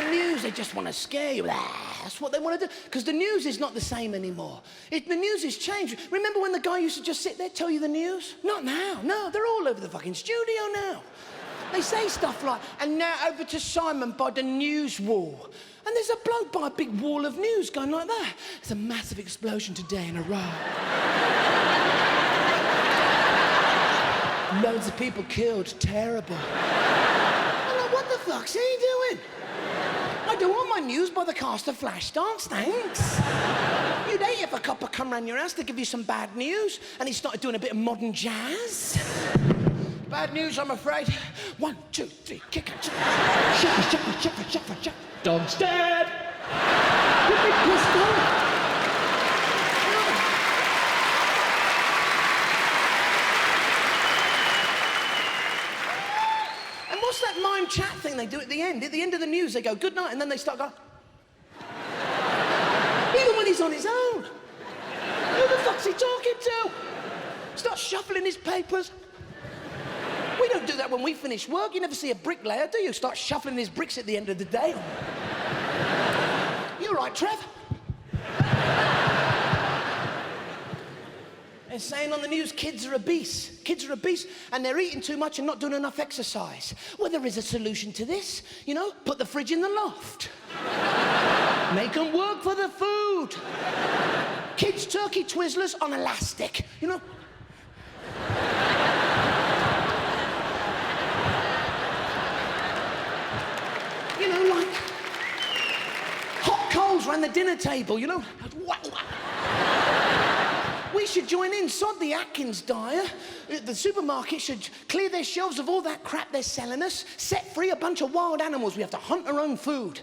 the news, they just want to scare you. That's what they want to do. Because the news is not the same anymore. The news has changed. Remember when the guy used to just sit there, tell you the news? Not now. No, they're all over the fucking studio now. They say stuff like, and now over to Simon by the news wall. And there's a bloke by a big wall of news going like that. There's a massive explosion today in Iraq. Loads of people killed. Terrible. I'm like, what the fuck's he doing? I don't want my news by the cast of Flashdance, thanks. You'd hate if a copper come round your house to give you some bad news and he started doing a bit of modern jazz. Bad news, I'm afraid. 1, 2, 3, kick it. Shuffle. Dog's dead! You're big pissed off. And what's that mime chat thing they do at the end? At the end of the news, they go, good night, and then they start going... Even when he's on his own. Who the fuck's he talking to? Start shuffling his papers. We don't do that when we finish work. You never see a bricklayer, do you? Start shuffling his bricks at the end of the day. You're right, Trev. They're saying on the news, kids are obese. Kids are obese, and they're eating too much and not doing enough exercise. Well, there is a solution to this. You know, put the fridge in the loft. Make them work for the food. Kids' turkey Twizzlers on elastic, you know. You know, like hot coals around the dinner table, you know. We should join in, sod the Atkins diet. The supermarket should clear their shelves of all that crap they're selling us, set free a bunch of wild animals. We have to hunt our own food.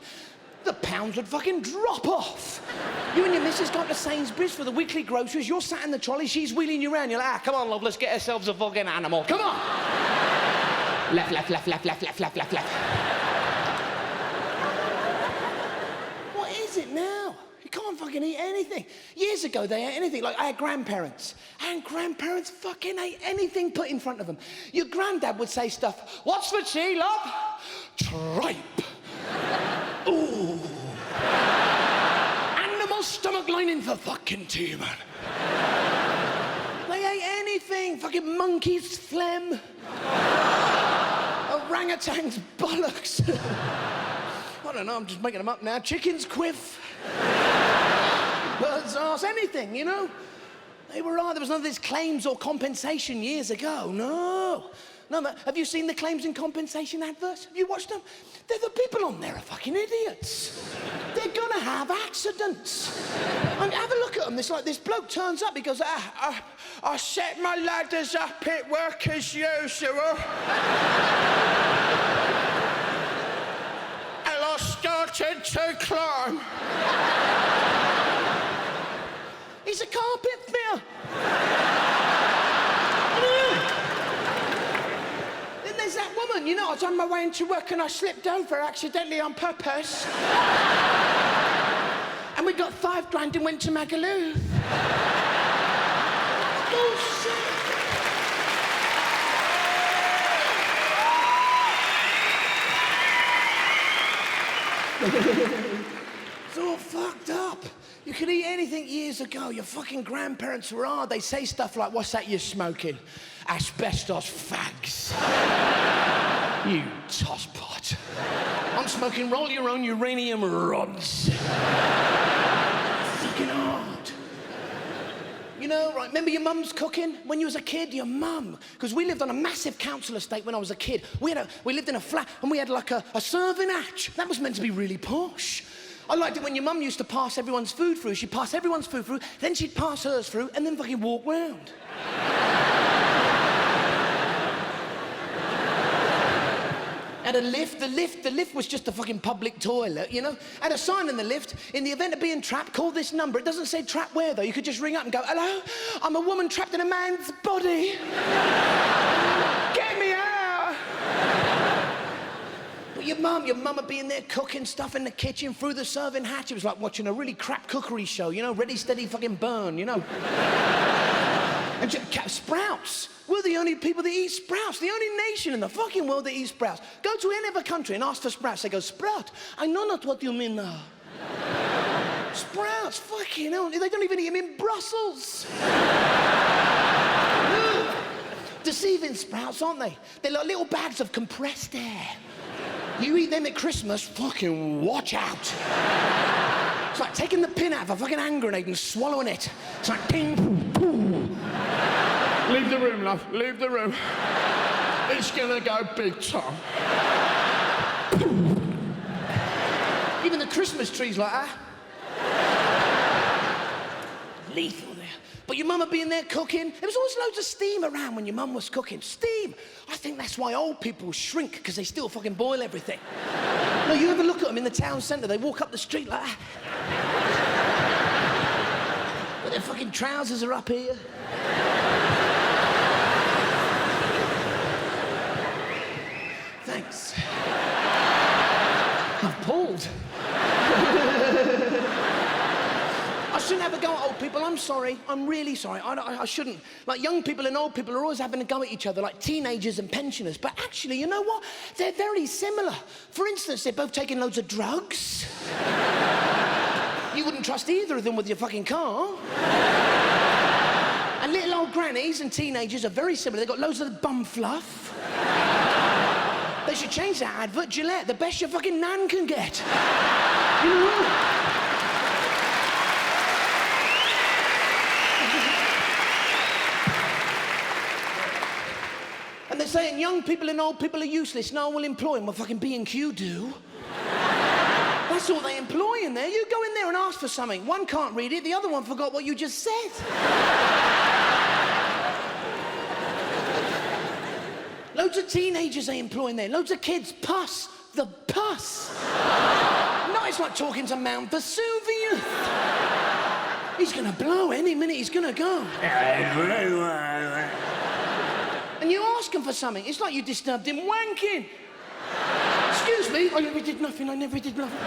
The pounds would fucking drop off. You and your missus go up to Sainsbury's for the weekly groceries. You're sat in the trolley, she's wheeling you around. You're like, come on, love, let's get ourselves a fucking animal. Come on. Left. What is it now? You can't fucking eat anything. Years ago, they ate anything. Like, I had grandparents. And grandparents fucking ate anything put in front of them. Your granddad would say stuff, what's for tea, love? Tripe. Ooh. Animal stomach lining for fucking tea, man. They ate anything. Fucking monkeys' phlegm. Orangutans' bollocks. I don't know, I'm just making them up now. Chicken's quiff. Bird's arse, anything, you know? They were there was none of this claims or compensation years ago. No, have you seen the claims and compensation adverts? Have you watched them? The people on there are fucking idiots. They're gonna have accidents. I mean, have a look at them. It's like this bloke turns up, he goes, I set my ladders up at work as usual. And I started to climb. He's a carpet fitter. Then there's that woman, you know, I was on my way into work and I slipped over accidentally on purpose. And we got $5 and went to Magaluf. Bullshit. It's all fucked up. You could eat anything years ago. Your fucking grandparents were hard. They say stuff like, what's that you're smoking? Asbestos fags. You tosspot. I'm smoking roll your own uranium rods. Fucking hard. You know, right, remember your mum's cooking? When you was a kid, your mum. Because we lived on a massive council estate when I was a kid. We lived in a flat and we had like a serving hatch. That was meant to be really posh. I liked it when your mum used to pass everyone's food through. She'd pass everyone's food through, then she'd pass hers through, and then fucking walk round. At a lift, the lift was just a fucking public toilet, you know? Had a sign in the lift, in the event of being trapped, call this number. It doesn't say trap where, though. You could just ring up and go, hello, I'm a woman trapped in a man's body. Get me out. But your mum would be in there cooking stuff in the kitchen through the serving hatch. It was like watching a really crap cookery show, you know? Ready, steady, fucking burn, you know? And sprouts. We're the only people that eat sprouts. The only nation in the fucking world that eats sprouts. Go to any other country and ask for sprouts. They go, sprout? I know not what you mean now. Sprouts, fucking hell. They don't even eat them in Brussels. Deceiving sprouts, aren't they? They're like little bags of compressed air. You eat them at Christmas, fucking watch out. It's like taking the pin out of a fucking hand grenade and swallowing it. It's like ping, poo, poo. Leave the room, love, leave the room. It's gonna go big time. Even the Christmas tree's like that. Lethal there. But your mum would be in there cooking. There was always loads of steam around when your mum was cooking. Steam! I think that's why old people shrink, because they still fucking boil everything. No, you ever look at them in the town centre, they walk up the street like that. But their fucking trousers are up here. Thanks. I've pulled. I shouldn't have a go at old people. I'm sorry. I'm really sorry. I shouldn't. Like, young people and old people are always having a go at each other, like teenagers and pensioners. But actually, you know what? They're very similar. For instance, they're both taking loads of drugs. You wouldn't trust either of them with your fucking car. And little old grannies and teenagers are very similar. They've got loads of bum fluff. They should change that advert. Gillette, the best your fucking nan can get. You know? And they're saying young people and old people are useless. No one will employ them. Well, fucking B&Q do. That's all they employ in there. You go in there and ask for something. One can't read it, the other one forgot what you just said. Loads of teenagers they employ in there. Loads of kids. Pus. The pus. No, it's like talking to Mount Vesuvius. He's gonna blow any minute. He's gonna go. And you ask him for something. It's like you disturbed him wanking. Excuse me. I never did nothing. I never did nothing.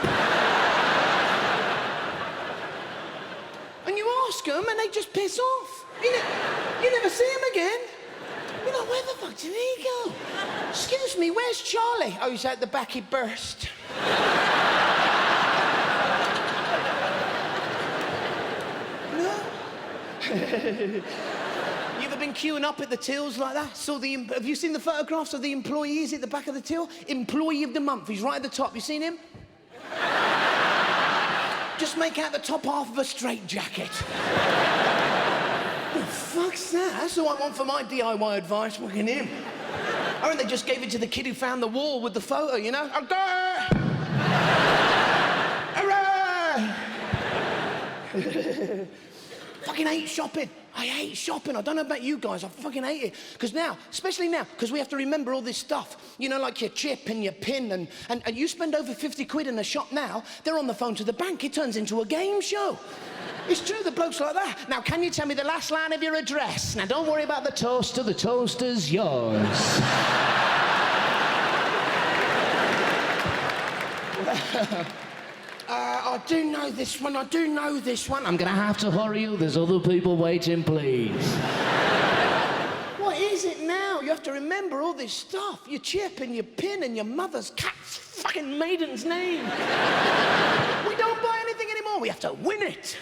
And you ask them and they just piss off. You never see him again. You're like, where the fuck did he go? Excuse me, where's Charlie? Oh, he's out the back, he burst. No? You ever been queuing up at the tills like that? Have you seen the photographs of the employees at the back of the till? Employee of the month, he's right at the top. You seen him? Just make out the top half of a straitjacket. What the fuck's that? That's all I want for my DIY advice, fucking him. I think they just gave it to the kid who found the wall with the photo, you know? Fucking hate shopping. I hate shopping. I don't know about you guys. I fucking hate it. Because now, especially now, because we have to remember all this stuff. You know, like your chip and your pin, and you spend over 50 quid in a shop now, they're on the phone to the bank. It turns into a game show. It's true, the bloke's like that. Now, can you tell me the last line of your address? Now, don't worry about the toaster's yours. I do know this one. I'm gonna have to hurry you. There's other people waiting, please. What is it now? You have to remember all this stuff. Your chip and your pin and your mother's cat's fucking maiden's name. We don't buy anything anymore. We have to win it.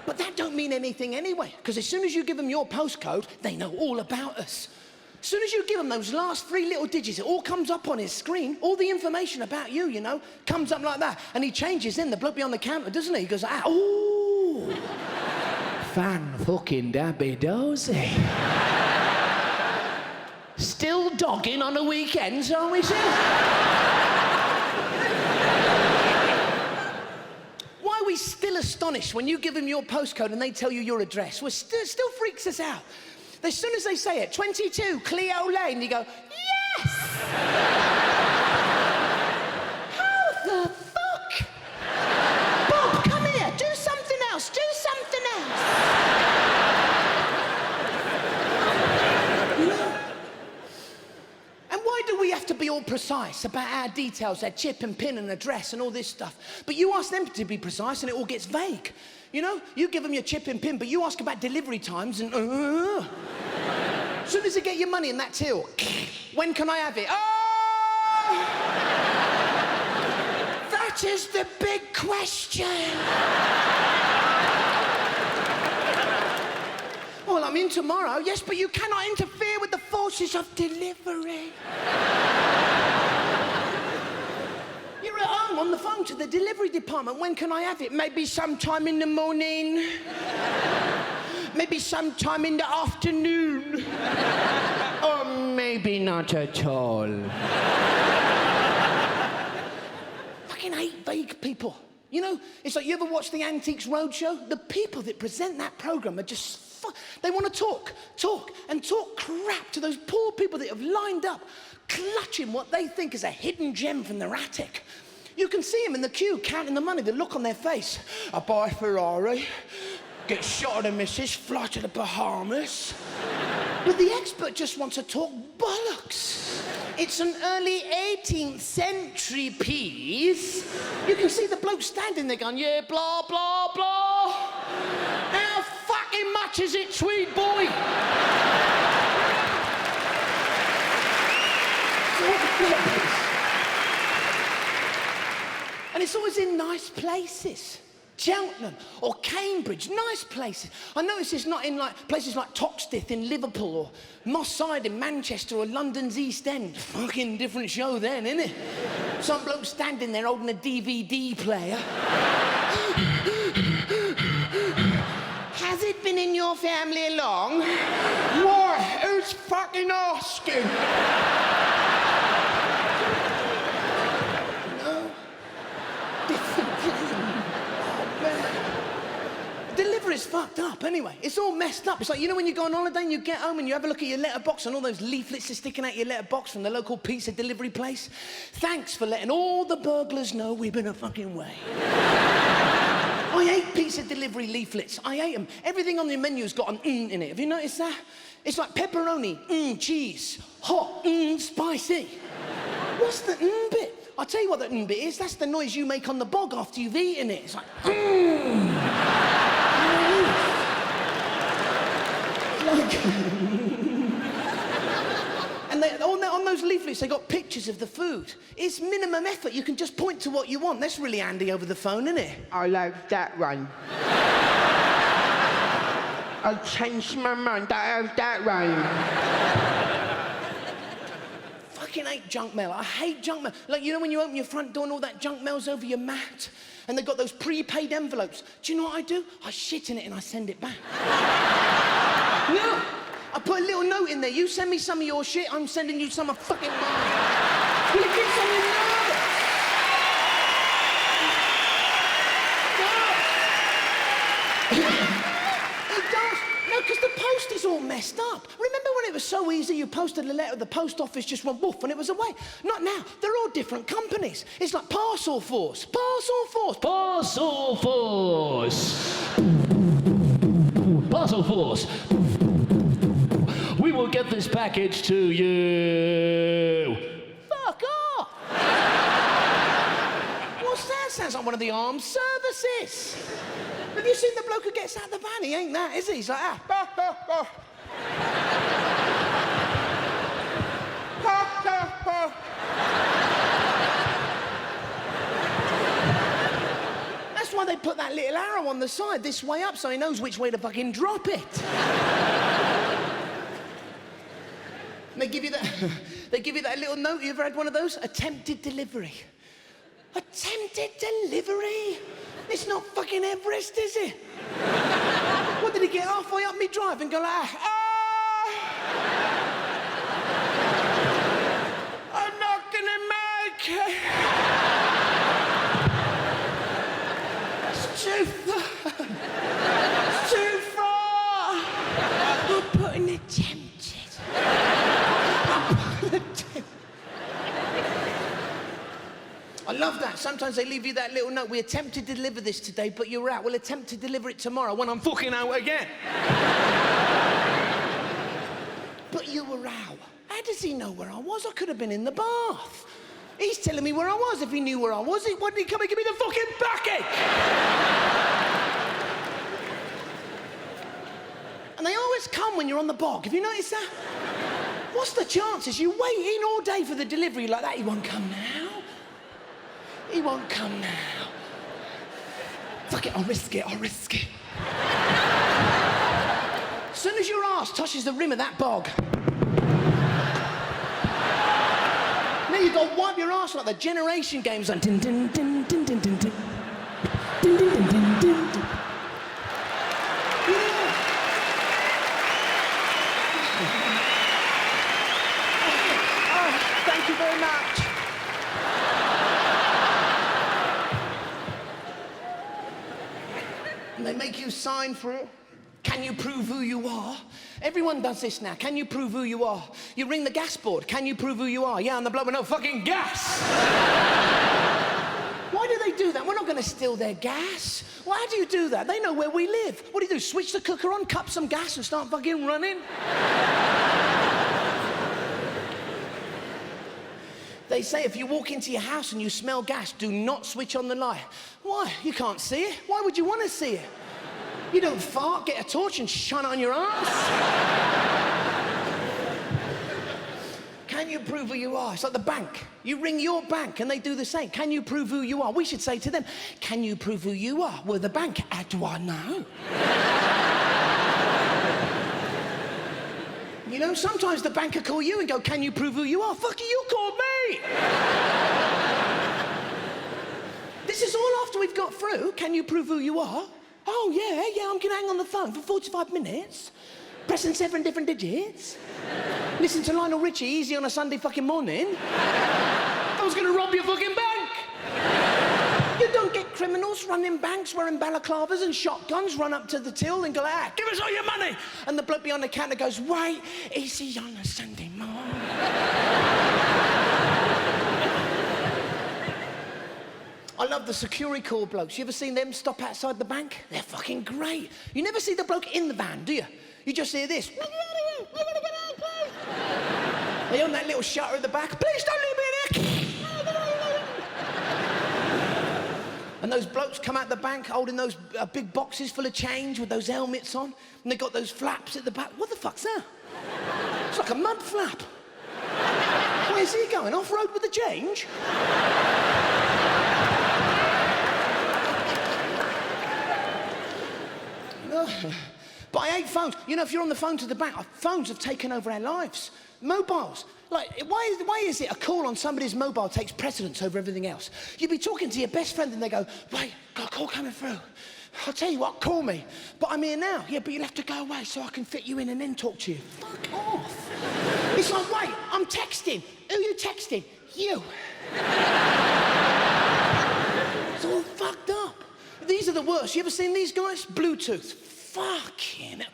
But that don't mean anything anyway, because as soon as you give them your postcode, they know all about us. As soon as you give him those last 3 little digits, it all comes up on his screen. All the information about you, you know, comes up like that. And he changes then, the bloke behind the counter, doesn't he? He goes, ooh. Fan fucking dabby dozy. Still dogging on the weekends, are we, sir? Why are we still astonished when you give them your postcode and they tell you your address? Still freaks us out. As soon as they say it, 22 Cleo Lane, you go, yes! How the fuck? Bob, come here, do something else, do something else. You know? And why do we have to be all precise about our details, our chip and pin and address and all this stuff? But you ask them to be precise and it all gets vague. You know, you give them your chip and pin, but you ask about delivery times and as soon as you get your money in that till, when can I have it? Oh! That is the big question. Well, I'm in tomorrow, yes, but you cannot interfere with the forces of delivery. You're at home on the phone to the delivery department. When can I have it? Maybe sometime in the morning. Maybe sometime in the afternoon. Or maybe not at all. Fucking hate vague people. You know, it's like, you ever watch the Antiques Roadshow? The people that present that program are just they want to talk crap to those poor people that have lined up, clutching what they think is a hidden gem from their attic. You can see them in the queue, counting the money, the look on their face. I buy a Ferrari, get shot at a missus, fly to the Bahamas. But the expert just wants to talk bollocks. It's an early 18th century piece. You can see the bloke standing there going, yeah, blah, blah, blah. How fucking much is it, sweet boy? And it's always in nice places. Cheltenham or Cambridge, nice places. I notice it's not in like places like Toxteth in Liverpool or Moss Side in Manchester or London's East End. Fucking different show then, innit? Some bloke standing there holding a DVD player. Has it been in your family long? Why? Who's fucking asking? No. Different. Delivery's fucked up anyway. It's all messed up. It's like, you know when you go on holiday and you get home and you have a look at your letterbox and all those leaflets are sticking out your letterbox from the local pizza delivery place? Thanks for letting all the burglars know we've been a fucking way. I hate pizza delivery leaflets. I hate them. Everything on the menu's got an in it. Have you noticed that? It's like pepperoni, cheese, hot, spicy. What's the bit? I'll tell you what the bit is. That's the noise you make on the bog after you've eaten it. It's like, And on those leaflets, they got pictures of the food. It's minimum effort. You can just point to what you want. That's really handy over the phone, isn't it? I like that one. I changed my mind. I have that one. Fucking hate junk mail. I hate junk mail. Like, you know when you open your front door and all that junk mail's over your mat? And they've got those prepaid envelopes. Do you know what I do? I shit in it and I send it back. No! I put a little note in there. You send me some of your shit, I'm sending you some of fucking mine. Will it get someone nervous? It does. No, because the post is all messed up. Remember when it was so easy? You posted a letter, the post office just went woof and it was away. Not now. They're all different companies. It's like Parcel Force. Parcel Force. Parcel Force. Parcel Force. We will get this package to you. Fuck off! What's that? Sounds like one of the armed services. Have you seen the bloke who gets out of the van? He ain't that, is he? He's like, That's why they put that little arrow on the side, this way up, so he knows which way to fucking drop it. They give you that little note. You ever had one of those? Attempted delivery. Attempted delivery? It's not fucking Everest, is it? What, did he get halfway up me drive and go like, I'm not gonna make it. It's too far. It's too far. I'm putting attempted. I love that. Sometimes they leave you that little note. We attempted to deliver this today, but you're out. We'll attempt to deliver it tomorrow when I'm fucking out again. But you were out. How does he know where I was? I could have been in the bath. He's telling me where I was. If he knew where I was, why didn't he come and give me the fucking backache? And they always come when you're on the bog. Have you noticed that? What's the chances? You wait in all day for the delivery like that. He won't come now. He won't come now. Fuck it, I'll risk it, I'll risk it. As soon as your arse touches the rim of that bog, now you've got to wipe your arse like the generation games on. Din, din, din, din, din, din, din. Din, din, din, din, din, din. Yeah. Oh, thank you very much. And they make you sign for it. Can you prove who you are? Everyone does this now. Can you prove who you are? You ring the gas board. Can you prove who you are? Yeah, and the bloke with no fucking gas. Why do they do that? We're not going to steal their gas. Why do you do that? They know where we live. What do? Switch the cooker on, cup some gas and start fucking running? They say if you walk into your house and you smell gas, do not switch on the light. Why? You can't see it. Why would you want to see it? You don't fart, get a torch and shine it on your arse. Can you prove who you are? It's like the bank. You ring your bank and they do the same. Can you prove who you are? We should say to them, can you prove who you are? We're the bank. How do I know? You know, sometimes the banker call you and go, can you prove who you are? Fuck you called me. This is all after we've got through. Can you prove who you are? Oh, yeah, I'm gonna hang on the phone for 45 minutes, pressing 7 different digits. Listen to Lionel Richie, Easy on a Sunday fucking morning. I was gonna rob your fucking bank. You don't get criminals running banks wearing balaclavas and shotguns run up to the till and go, give us all your money. And the bloke behind the counter goes, wait, easy on a Sunday morning. I love the security call blokes. You ever seen them stop outside the bank? They're fucking great. You never see the bloke in the van, do you? You just hear this. They on that little shutter at the back. Please don't leave me in here. And those blokes come out the bank holding those big boxes full of change with those helmets on, and they got those flaps at the back. What the fuck's that? It's like a mud flap. Where's he going? Off-road with the change? But I hate phones. You know, if you're on the phone to the bank, phones have taken over our lives. Mobiles. Like, why is it a call on somebody's mobile takes precedence over everything else? You'd be talking to your best friend and they go, wait, got a call coming through. I'll tell you what, call me. But I'm here now. Yeah, but you'll have to go away so I can fit you in and then talk to you. Fuck off. It's like, wait, I'm texting. Who are you texting? You. It's all fucked up. These are the worst. You ever seen these guys? Bluetooth. Fucking hell.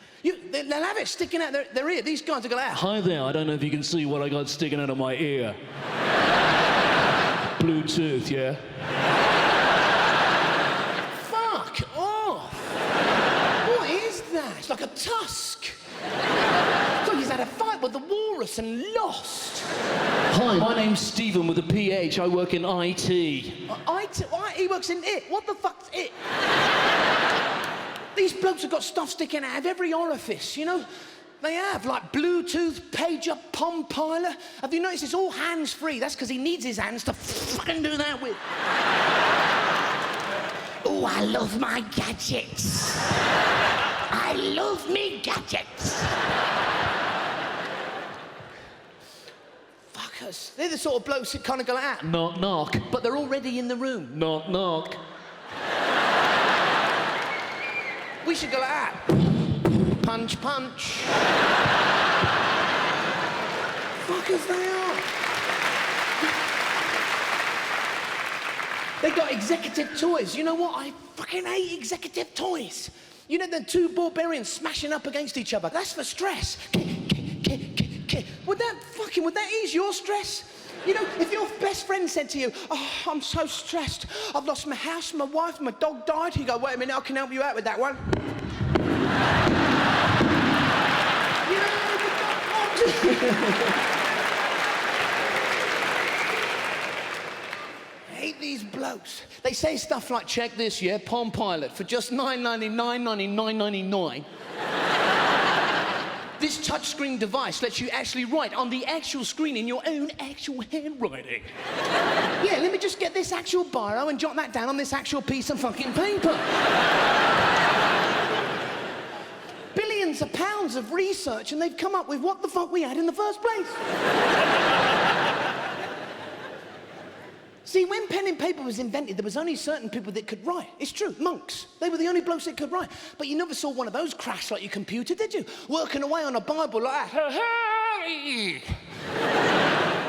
They'll have it sticking out their ear. These guys are going out. Hi there, I don't know if you can see what I got sticking out of my ear. Bluetooth, yeah? Fuck off. What is that? It's like a tusk. It's like he's had a fight with the walrus and lost. Hi, my name's Stephen with a PH. I work in IT. IT? He works in it. What the fuck's it? These blokes have got stuff sticking out of every orifice, you know? They have, like Bluetooth, pager, Palm Pilot. Have you noticed it's all hands-free? That's because he needs his hands to fucking do that with. Oh, I love my gadgets. I love me gadgets. Fuckers. They're the sort of blokes that kind of go out. Knock, knock. But they're already in the room. Knock, knock. We should go like that. Punch, punch. Fuckers they are. They got executive toys. You know what? I fucking hate executive toys. You know, the two barbarians smashing up against each other. That's for stress. Would that ease your stress? You know, if your best friend said to you, oh, I'm so stressed. I've lost my house, my wife, my dog died. You go, wait a minute, I can help you out with that one. I hate these blokes. They say stuff like, check this, yeah, Palm Pilot for just $9.99, $99.99. This touchscreen device lets you actually write on the actual screen in your own actual handwriting. Yeah, let me just get this actual biro and jot that down on this actual piece of fucking paper. Billions of pounds of research, and they've come up with what the fuck we had in the first place. See, when pen and paper was invented, there was only certain people that could write. It's true, monks. They were the only blokes that could write. But you never saw one of those crash like your computer, did you? Working away on a Bible like that.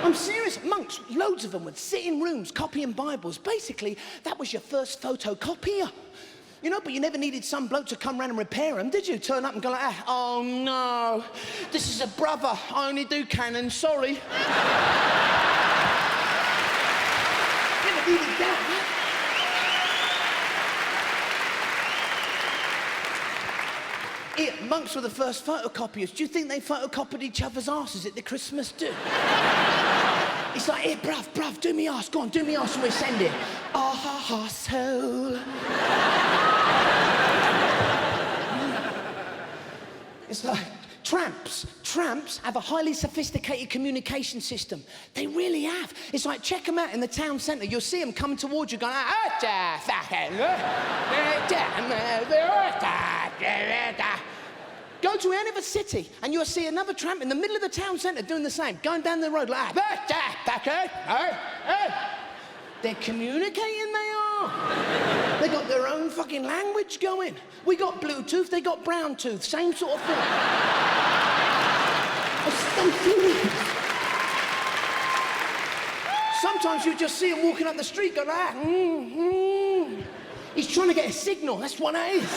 I'm serious. Monks, loads of them would sit in rooms copying Bibles. Basically, that was your first photocopier. You know, but you never needed some bloke to come round and repair them, did you? Turn up and go like, ah, oh no, this is a brother. I only do Canon, sorry. Never needed that. Here, monks were the first photocopiers. Do you think they photocopied each other's asses at the Christmas do? It's like, here, bruv, do me arse. Go on, do me arse and we'll send it. Arsehole. It's like, tramps have a highly sophisticated communication system. They really have. It's like, check them out in the town centre. You'll see them coming towards you going, go to any other city and you'll see another tramp in the middle of the town centre doing the same, going down the road like, they're communicating, they are. They got their own fucking language going. We got Bluetooth, they got brown tooth, same sort of thing. It's so serious. Sometimes you just see him walking up the street, go like, He's trying to get a signal, that's what it is.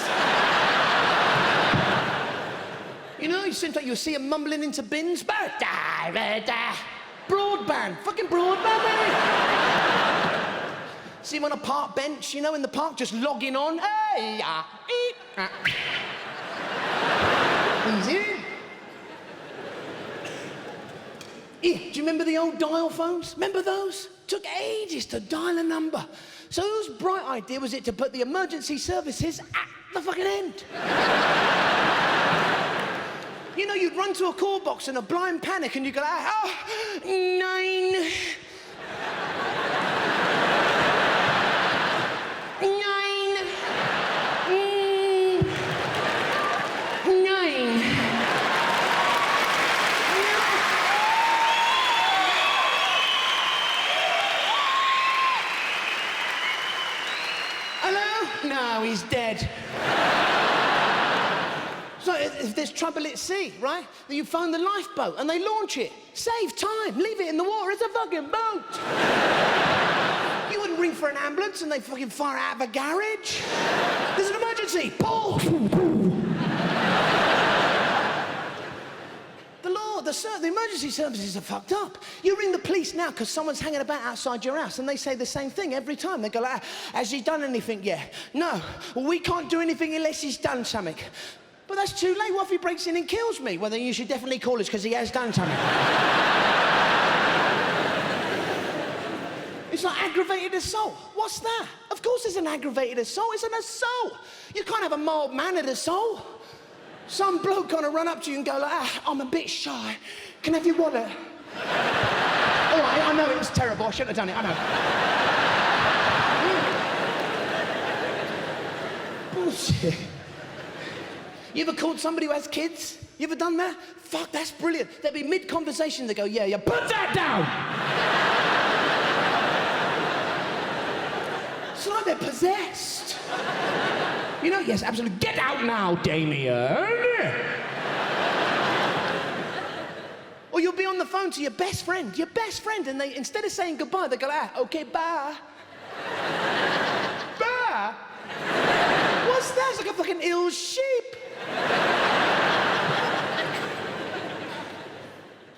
You know, it seems like you'll see him mumbling into bins. Broadband, fucking broadband, baby. See him on a park bench, you know, in the park, just logging on. Easy. Do you remember the old dial phones? Remember those? Took ages to dial a number. So whose bright idea was it to put the emergency services at the fucking end? You know, you'd run to a call box in a blind panic and you'd go, 9. 9. Hello? No, he's dead. So if there's trouble at sea, right? Then you phone the lifeboat and they launch it. Save time, leave it in the water, it's a fucking boat. You wouldn't ring for an ambulance and they fucking fire out of a garage. There's an emergency, pull. The emergency services are fucked up. You ring the police now because someone's hanging about outside your house and they say the same thing every time. They go like, has he done anything yet? No, well, we can't do anything unless he's done something. But that's too late. What if he breaks in and kills me? Well, then you should definitely call us because he has done something. It's like aggravated assault. What's that? Of course it's an aggravated assault. It's an assault. You can't have a mild-mannered assault. Some bloke gonna run up to you and go like, I'm a bit shy. Can I have your wallet? All right, I know it was terrible. I shouldn't have done it, I know. Bullshit. You ever called somebody who has kids? You ever done that? Fuck, that's brilliant. They'll be mid-conversation, they go, yeah, put that down! It's like they're possessed. You know, yes, absolutely. Get out now, Damien! Or you'll be on the phone to your best friend, and they, instead of saying goodbye, they go, okay, bye. Bye? What's that? It's like a fucking ill sheep.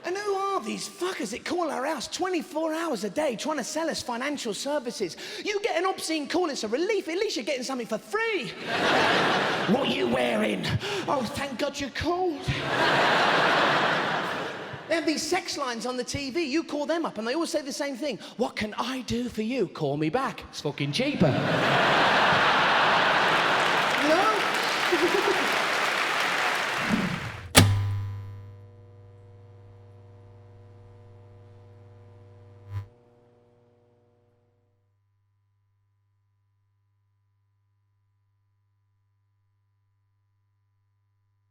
And who are these fuckers that call our house 24 hours a day trying to sell us financial services? You get an obscene call, it's a relief. At least you're getting something for free. What are you wearing? Oh, thank God you called. They have these sex lines on the TV. You call them up and they all say the same thing. What can I do for you? Call me back. It's fucking cheaper. You know?